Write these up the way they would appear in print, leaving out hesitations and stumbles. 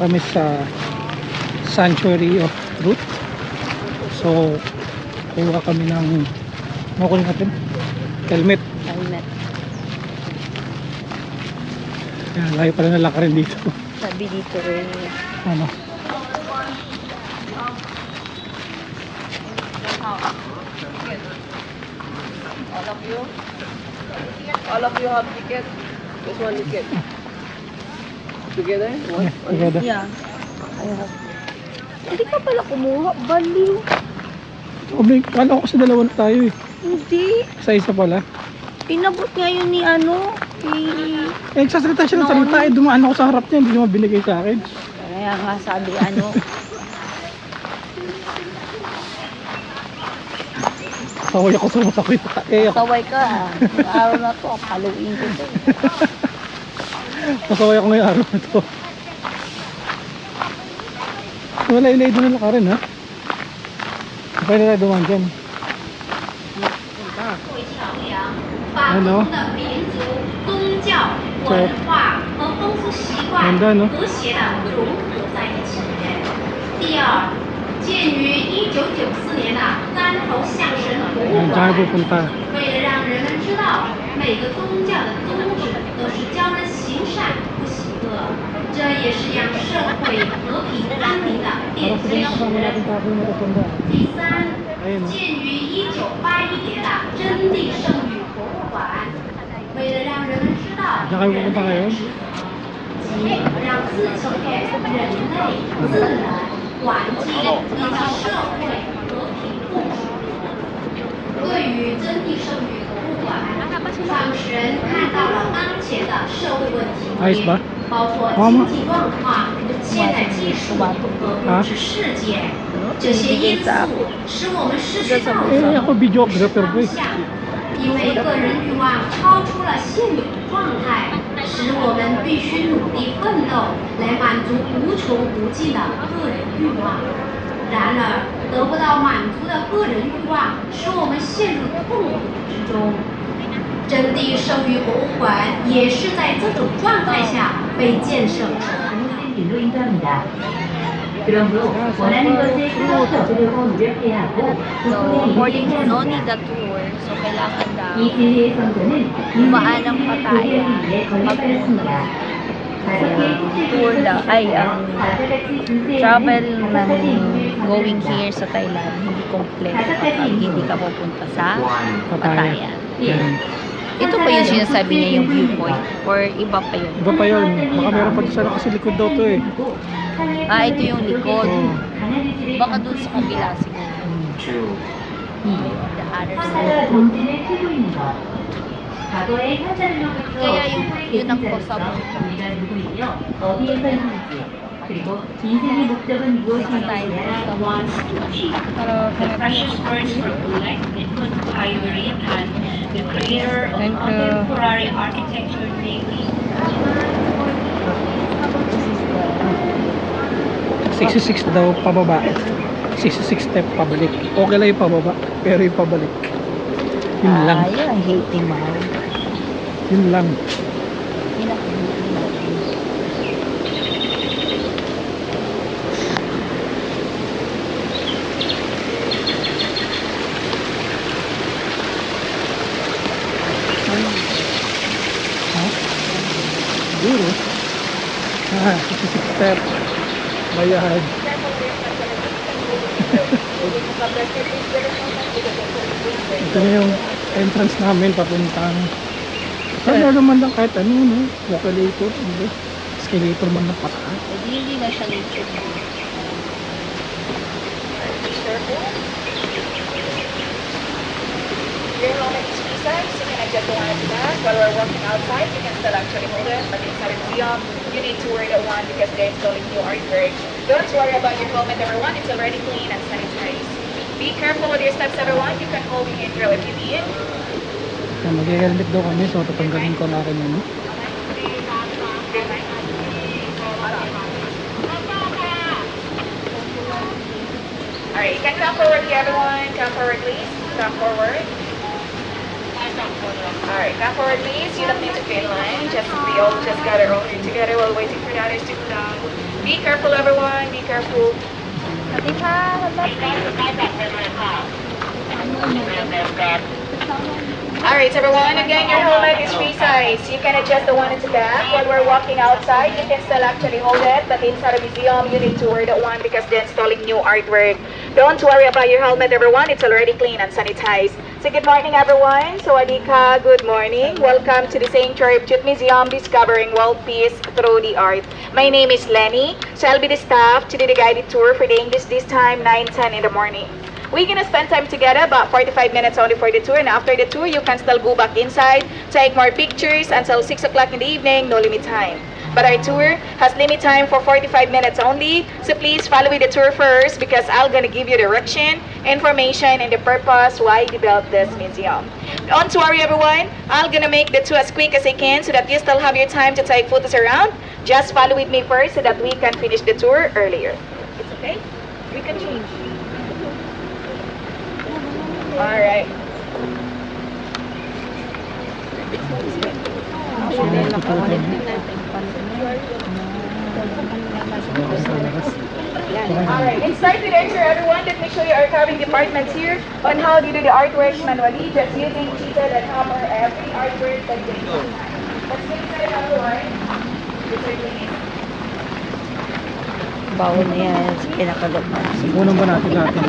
kami sa Sanctuary of Truth. So kuha kami ng makunin natin helmet. Yan, layo pala na lakarin dito. Sabi dito rin. Ano? All of you have ticket. Just one ticket. Together? One? Yeah, together. Yeah. Hindi ka pala kumuha. Baliw. Kala ko sa dalawa na tayo eh. Hindi. Isa-isa pala. Pinabot nga yun ni ano. Nagsasalita siya ng salita eh. Dumaan ako sa harap niya. Hindi naman binigay sa akin. Kaya nga sabi ano. Saway ako sa masakit. Eh, Saway ka ah. Ngayong araw na to. Paluin ko to. masaway ako ngayong araw na to. Wala ilay doon na lakarin ha. Pwede na dumaan dyan. Ano? Ganda no? 建于1994年的三头象神博物 Diyan 馆 tayo pupunta. 为了让人们知道每个宗教的宗旨都是教人行善不行恶，这也是让社会和平安宁的奠基石。第三，建于1981年的真谛圣域博物馆，为了让人们知道 Diyan kayo pupunta ngayon? 及让自己、人类、自然、环境以及社会和平共处。对于真谛圣域博物馆，创始人看到了当前的社会问题， Ayos ba? 包括经济状况、现代技术和物质世界，这些因素使我们失去道 Eh 德。 ako videographer ko eh. 因为个人欲望超出了现有的状态，使我们必须努力奋斗来满足无穷无尽的个人欲望。然而，得不到满足的个人欲望，使我们陷入痛苦之中。真谛圣域博物馆也是在这种状态下被建设出来的。 그러므로 원하는 것을 끊임없이 얻으려고 노력해야 하고 So, according to Noni the tour, so kailangan daw 이 진리의 성전은 dumaan ng Pattaya 위해 건립하였습니다. tour daw, ay ang travel ng going here sa Thailand hindi complete kapag hindi ka pupunta sa Pattaya. Ito pa yung sinasabi niya yung viewpoint or iba pa yun? Iba pa yun. Baka meron pa sa kasi likod daw to eh. Ah, ito yung likod. Baka dun sa kabila siguro. The other side. 그야 yun ang posable. 어디에서 있는지 그리고 인생의 목적은 무엇인지에 대한 Precious words from Edmund Hillary and the creator of contemporary architecture, namely 66 daw pababa. 66 step pabalik. Okay lang yung pababa, pero yung pabalik. Yun lang. Yun ang hate mo. Yun lang. Yun ang hate mo. Siguro. 66 step. Bayad. Ito na yung entrance namin papuntang ano naman lang kahit ano no, escalator, escalator man na pataas. Hindi na siya nature. Your helmet is precise, you can adjust the one at the back. While we're working outside, you can still actually hold it, but inside the museum, you need to wear the one because they're installing new artwork. Don't worry about your helmet, everyone. It's already clean and sanitized. Be careful with your steps, everyone. You can hold your handrail if you need. Mag-helmet daw kami, so tatanggalin ko na rin yun. Alright, you can come forward here, everyone. Come forward, please. Come forward. Alright, come forward, please. You don't need to be in line. We all just gather over together while waiting for the others to come down. Be careful, everyone. Be careful. สวัสดีค่ะ Alright, everyone, again, your helmet is free size. You can adjust the one at the back. While we're walking outside, you can still actually hold it, but inside the museum, you need to wear that one because they're installing new artwork. Don't worry about your helmet, everyone. It's already clean and sanitized. So good morning, everyone. Sawadika, good morning. Welcome to the Sanctuary of Truth Museum, discovering world peace through the art. My name is Lenny, so I'll be the staff to do the guided tour for the English this time, 9:10 in the morning. We're gonna spend time together, about 45 minutes only for the tour, and after the tour, you can still go back inside, take more pictures until 6 o'clock in the evening, no limit time. But our tour has limit time for 45 minutes only, so please follow with the tour first because I'm gonna give you direction, information, and the purpose why we built this museum. Don't worry, everyone. I'm gonna make the tour as quick as I can so that you still have your time to take photos around. Just follow with me first so that we can finish the tour earlier. It's okay? We can change. Alright. Alright, let's start with answer, everyone. Let me show you our carving departments here on how to do the artwork manually, just using chisel and hammer every artwork that they do. Let's get started, everyone. Bawal na yan sa pinakaloob. Unang ba natin lahat ng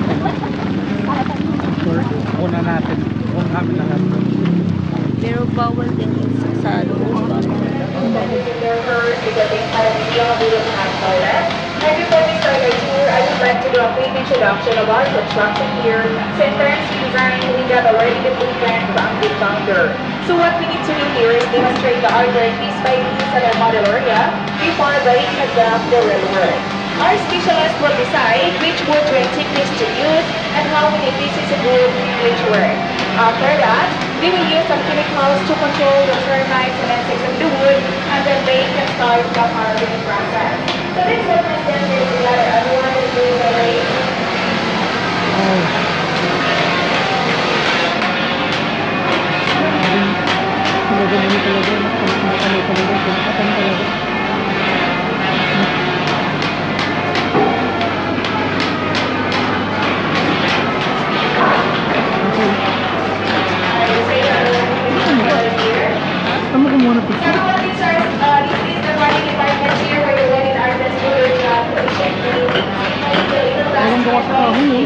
tour? Una natin. Una namin lahat. Pero bawal din yung sa loob. Because they have a museum, we don't have toilet. And before we start our tour, I would like to do a quick introduction of our construction here. So in terms of design, we got already the blueprint from the founder. So what we need to do here is demonstrate the artwork piece by piece at our model area before they can draft the real work. Our specialist will decide which wood and techniques to use and how many pieces of wood which work. After that, we will use some chemicals to control the termites and insects of the wood, and then they can start the carving process. So this represents the letter everyone is doing already. Tama ko muna picture. Everyone, this is the writing department here where the wedding artist will do the patient need.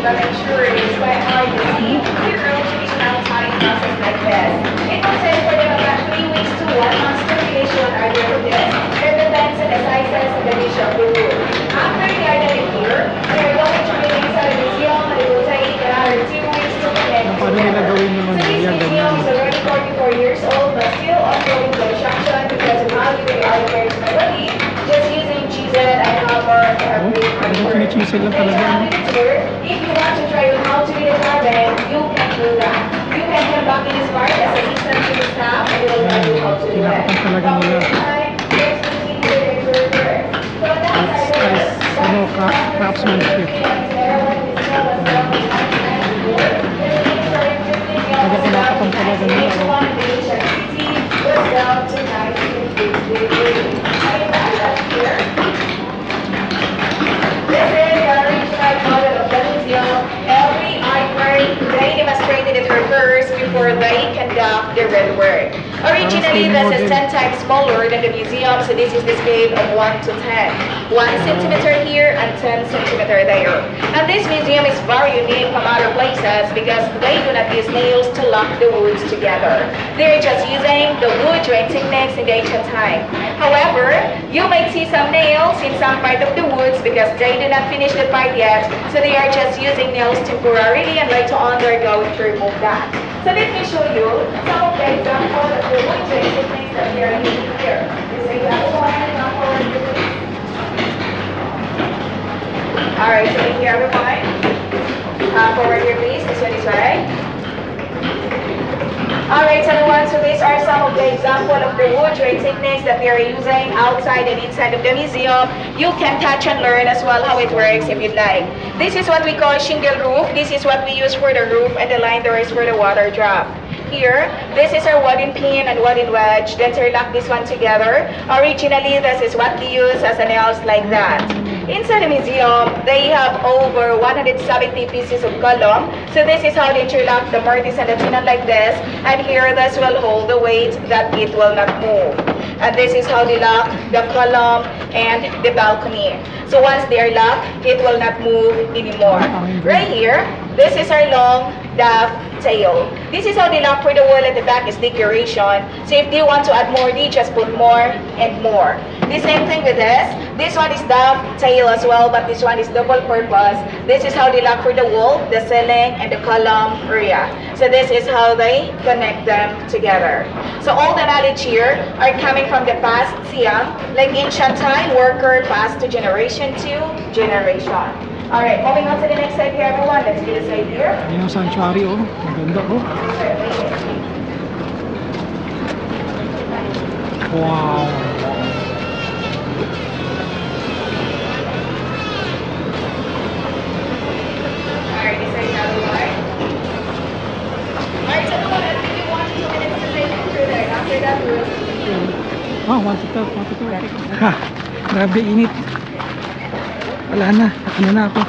But I'm sure it is quite hard to see the real traditional tying process like this. It will take for them about 3 weeks to 1 month to finish one artwork of this. It depends on the sizes and the niche of the wood. After they are done here, they are going to bring inside the museum and it will take another 2 weeks to finish. Paano nila gawin naman So this yan museum ganyan? is already 44 years old but still ongoing construction because of how they are very manually, just using chisel and hammer every artwork. Sinichisel lang talaga. If you want to try on how to do the carving, you can do that. You can come back in this part as assistant to the staff and they will tell you how to do it. Tinapatan talaga nila. Let's continue with the work. So that's Craftsmanship. Tinapatan talaga nila. This is the original model of the museum. Every artwork, they demonstrated it first before they conduct the real work. Originally, this is 10 times smaller than the museum, so this is the scale of 1 to 10. 1 centimeter here and 10 centimeter there. And this museum is very unique from other places because they do not use nails to lock the woods together. They're just using the wood drawing techniques in the ancient time. However, you might see some nails in some part of the woods because they do not finish the part yet, so they are just using nails temporarily and later on they're going to remove that. So let me show you some of the examples of the wood drawing techniques that we are using here. This example one, example two. Alright, so here everyone. Forward here please, this one is right. Alright everyone, so these are some of the examples of the wood drawing techniques that we are using outside and inside of the museum. You can touch and learn as well how it works if you'd like. This is what we call shingle roof. This is what we use for the roof, and the line there is for the water drop. Here, this is our wooden pin and wooden wedge. Then interlock this one together. Originally, this is what they use as a nails like that. Inside the museum, they have over 170 pieces of column. So this is how they interlock the mortise and the tenon like this. And here, this will hold the weight that it will not move. And this is how they lock the column and the balcony. So once they are locked, it will not move anymore. Right here, this is our long dovetail. This is how they lock for the wall at the back is decoration. So if they want to add more, they just put more and more. The same thing with this. This one is dovetail as well, but this one is double purpose. This is how they lock for the wall, the ceiling, and the column area. So this is how they connect them together. So all the knowledge here are coming from the past Siam, like ancient time, worker passed to generation to generation. Alright, moving on to the next side here, everyone. Let's do this right here. Ayan ang sanctuary, oh. Ang ganda, oh. Wow. Alright, this side now, everyone. Alright, so everyone, I think you want 2 minutes to take picture there. After that, we'll... Oh, want to talk. Ha, grabe init. Wala na, ano na ako.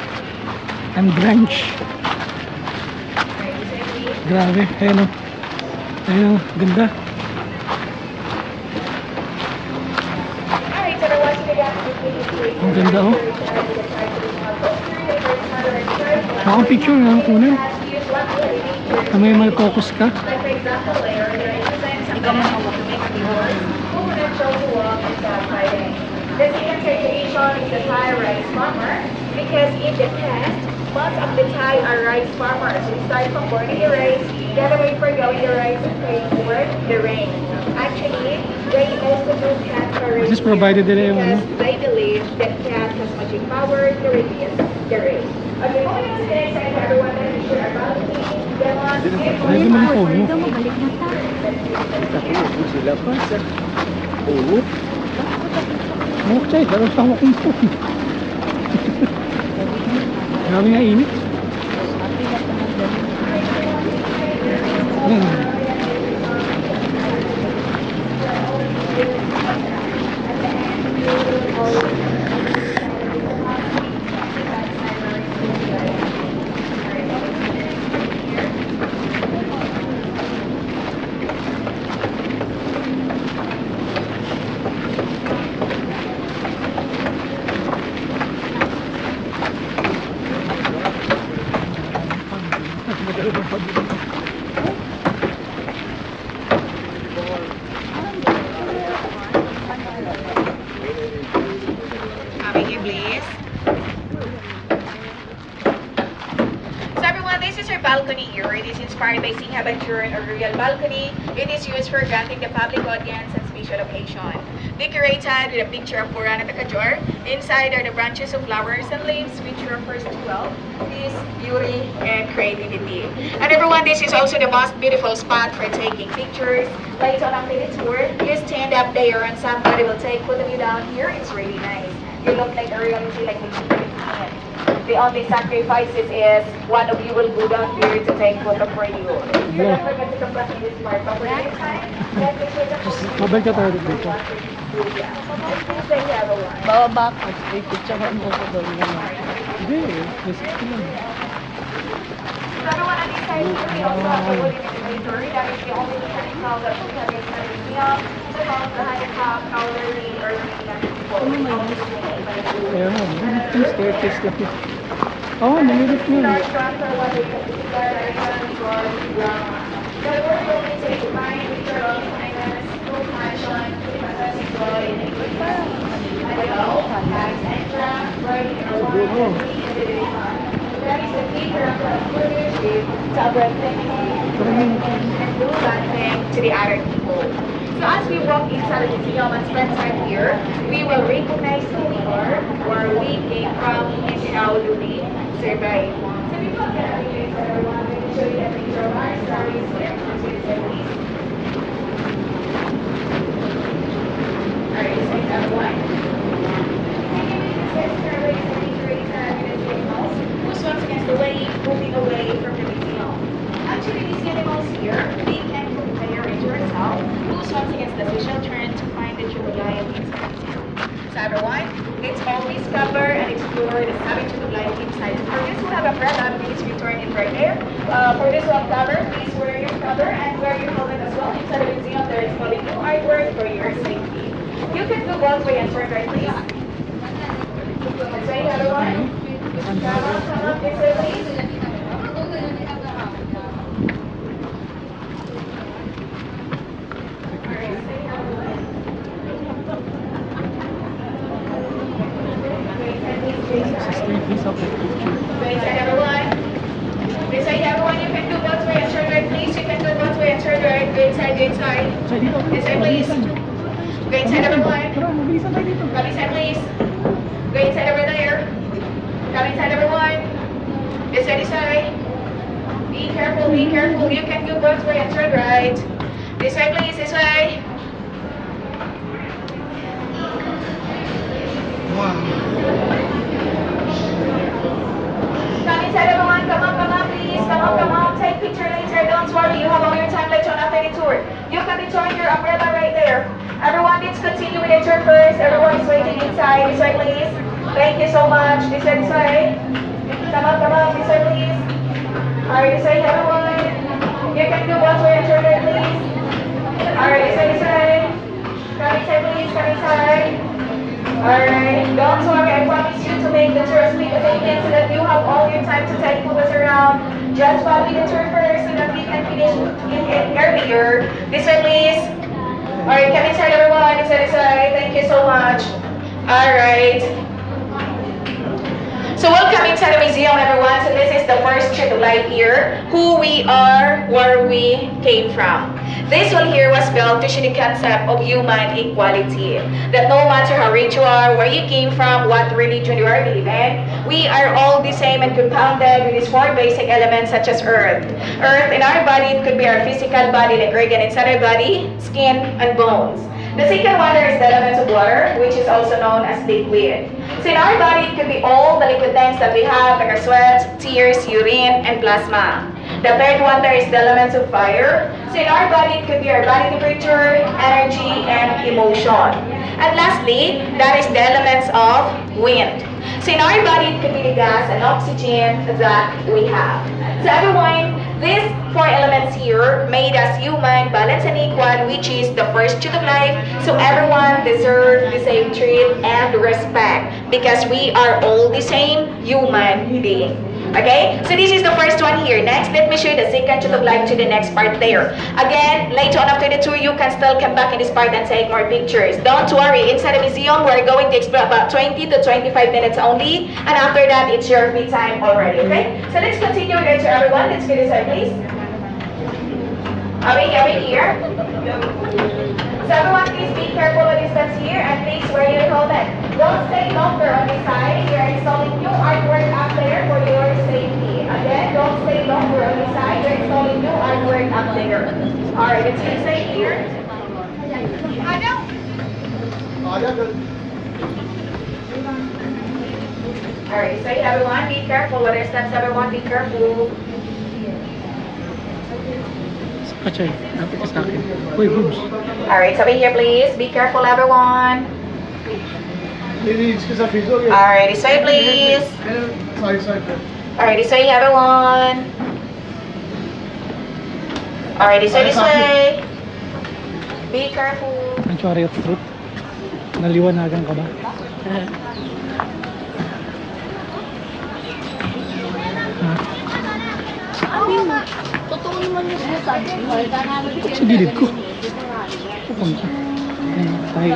I'm drenched. Grabe, ayun o. Ayun o, ganda. Alright, so everyone, so again, Ang ganda o. Ako picture nga kunin. May focus ka. like for example, layer, Ikaw mo hawak. the second certification is the Thai rice farmer because in the past, most of the Thai are rice farmers. We start from burning the rice, gather away for going the rice and praying for the rain. Actually, they also do cat for rain Just provided nila yung ano. because they believe that cat has magic power to reduce the rain. Okay, moving on to the next slide, everyone. Let me share about the Pwede mo yung phone mo. Ito, mabalik na tayo. Okay, pero sa hawak kong phone. Grabe nga init. Ayan. Over here, please. So everyone, this is our balcony here. It is inspired by Singhabanjuran or Royal Balcony. It is used for granting the public audience and special occasion. Decorated with a picture of Purana Takajor. Inside are the branches of flowers and leaves, which refers to wealth, peace, beauty, and creativity. And everyone, this is also the most beautiful spot for taking pictures. Later on after the tour, you stand up there and somebody will take photo of you down here. It's really nice. You look like a reality, like the only sacrifices is one of you will go down here to take photo for you. So don't forget to come back in this part. But for the next time, let's take a photo. Mabalik ka tayo dito. Please say hello. Bababa ko. I-picture mo ko doon. Hindi, just ito lang. So everyone on this side, we also have a wooden inventory. That is the only technical that we can make in the museum. So called the handicap, elderly, or Ayan mo, yung staircase lang. Oo, nalilit mo yun. To the other people. So as we walk inside the museum and spend time here, we will recognize who we are, where we came from, and how do we survive. So before we get everything for everyone, we will show you a picture of our stories here. Alright, so everyone. Who swims against the wave, moving away from the museum. Actually, these animals here, they can it's the official turn to find the Jubilee inside museum. So everyone, it's always cover and explore the Sabi Jubilee inside. For this who have umbrella, please return it right there. For this who have cover, please wear your cover and wear your helmet as well. Inside the museum, there is probably new artwork for your safety. You can do both way and turn right, please. That's right, everyone. Come on, this way, please. Piece of picture. Good side, everyone. Good side, everyone. You can do both way and turn right, please. You can do both way and turn right. Good side, good side. So dito, Good side, please. Good side, everyone. Tara, mabilisan tayo dito. Come inside, please. Go inside over there. Come inside, everyone. This side, this side. Be careful, be careful. You can do both way and turn right. This way, please, this way. Wow. Come inside, everyone. Come on, please. Come on. Take picture later. Don't worry. You have all your time later on after the tour. You can return your umbrella right there. Everyone, let's continue with the tour first. Everyone is waiting inside. This way, please. Thank you so much. This way, this way. Come on. This way, please. Alright, this way, everyone. You can do both way and turn right, please. Alright, this way. Come inside, please. Come inside. Alright, don't worry, I promise you to make the tour as quick as I can so that you have all your time to take photos around. Just follow the tour first so that we can finish it earlier. This way, please. Alright, come inside, everyone. This way. Thank you so much. Alright. So welcome inside the museum, everyone. So this is the first trip light here. Who we are, where we came from. This one here was built to show the concept of human equality. That no matter how rich you are, where you came from, what religion you are believing, we are all the same and compounded with these four basic elements such as earth. Earth in our body, it could be our physical body, like organ inside our body, skin, and bones. The second one there is the elements of water, which is also known as liquid. So in our body, it could be all the liquid things that we have, like our sweat, tears, urine, and plasma. The third one there is the elements of fire. So in our body, it could be our body temperature, energy, and emotion. And lastly, that is the elements of wind. So in our body, it could be the gas and oxygen that we have. So everyone, these four elements here made us human, balanced, and equal, which is the first truth of life. So everyone deserves the same treat and respect because we are all the same human being. Okay, so this is the first one here. Next, let me show you the second truth of life to the next part there. Again, later on after the tour, you can still come back in this part and take more pictures. Don't worry, inside the museum, we're going to explore about 20 to 25 minutes only. And after that, it's your free time already, okay? So let's continue with it to everyone. Let's go this side, please. Are we here? So everyone, please be careful with distance here and please wear your helmet. Don't stay longer on this side. We are installing new artwork up there for your safety. Again, don't stay longer on this side. We're installing new artwork up there. Alright, let's stay here. Alright, so everyone, be careful with the steps. Everyone, be careful. Kachay, dapat ka sa akin. Uy, boobs. Alright, so be here please. Be careful everyone. Alright, this way please. Alright, this way everyone. Alright, this way. Be careful. Sanctuary of Truth. Naliwanagan ka ba? Totoo naman yung sinasabi mo. Sa gilid ko. Pupunta. Ayan, tayo.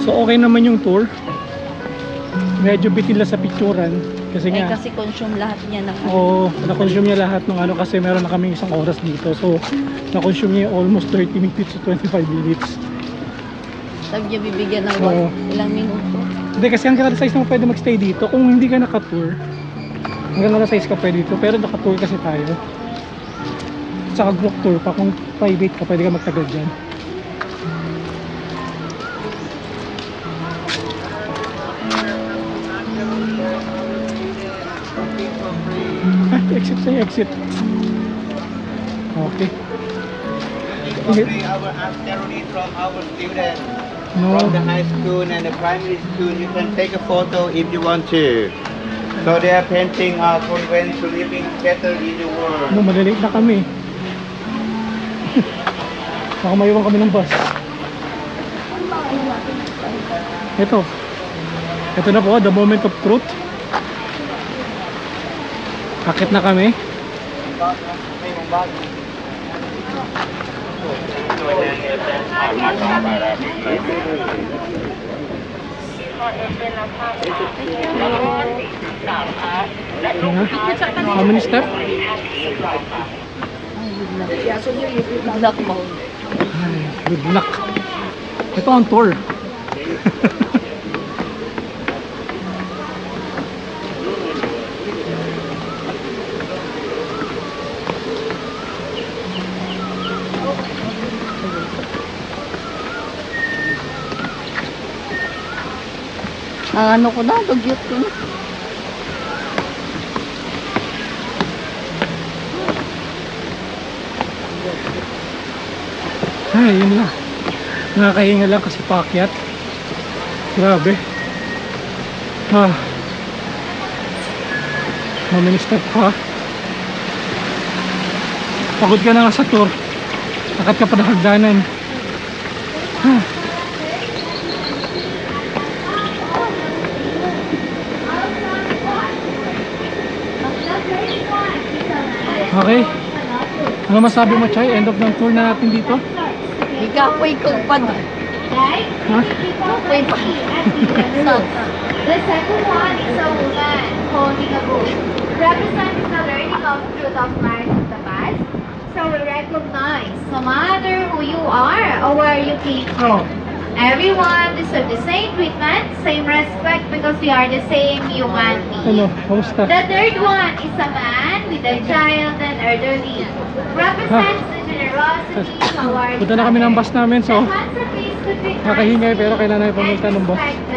So okay naman yung tour. Medyo bitin lang sa picturean. Kasi Eh, nga, kasi consume lahat niya ng oo, na-consume niya lahat ng ano kasi meron na kaming isang oras dito. So, na-consume niya almost 30 minutes to 25 minutes. sabi niya bibigyan ng Oo. ilang minuto. Hindi, kasi hanggang alas 6 naman pwede magstay dito. Kung hindi ka naka-tour, hanggang alas 6 ka pwede dito. Pero naka-tour kasi tayo. Saka group tour pa. Kung private ka, pwede ka magtagal dyan. Exit sa'yo, exit. Duterte. Copy our ceremony from our students No. from the high school and the primary school. You can take a photo if you want to. So they are painting our convent to living better in the world. No, malilate na kami. Baka maiwan kami ng bus. Ito. Ito na po, the moment of truth. Akit na kami. How many steps? Good luck mo. Ay, good luck. Ito ang tour. Ang ano ko na, dugyot ko na. Ay, yun na. Nakakahinga lang kasi paakyat. Grabe. How many step pa? Pagod ka na nga sa tour. Akat ka pa ng hagdanan. Okay. Ano masabi mo, Chay? End of ng tour na natin dito? Ikapoy ko pa. Right? Ha? Ikapoy pa. The second one is a woman holding a book. Represents the learning of truth of life in the past. So we recognize no matter who you are or where you came from. Everyone deserves the same treatment, same respect because we are the same human being. Ano? Kamusta? The third one is a man with a child and elderly. Represents the generosity towards Punta na kami ng bus namin, so the conservation to treat nakahingay pero kailangan namin pumunta ng bus. and respect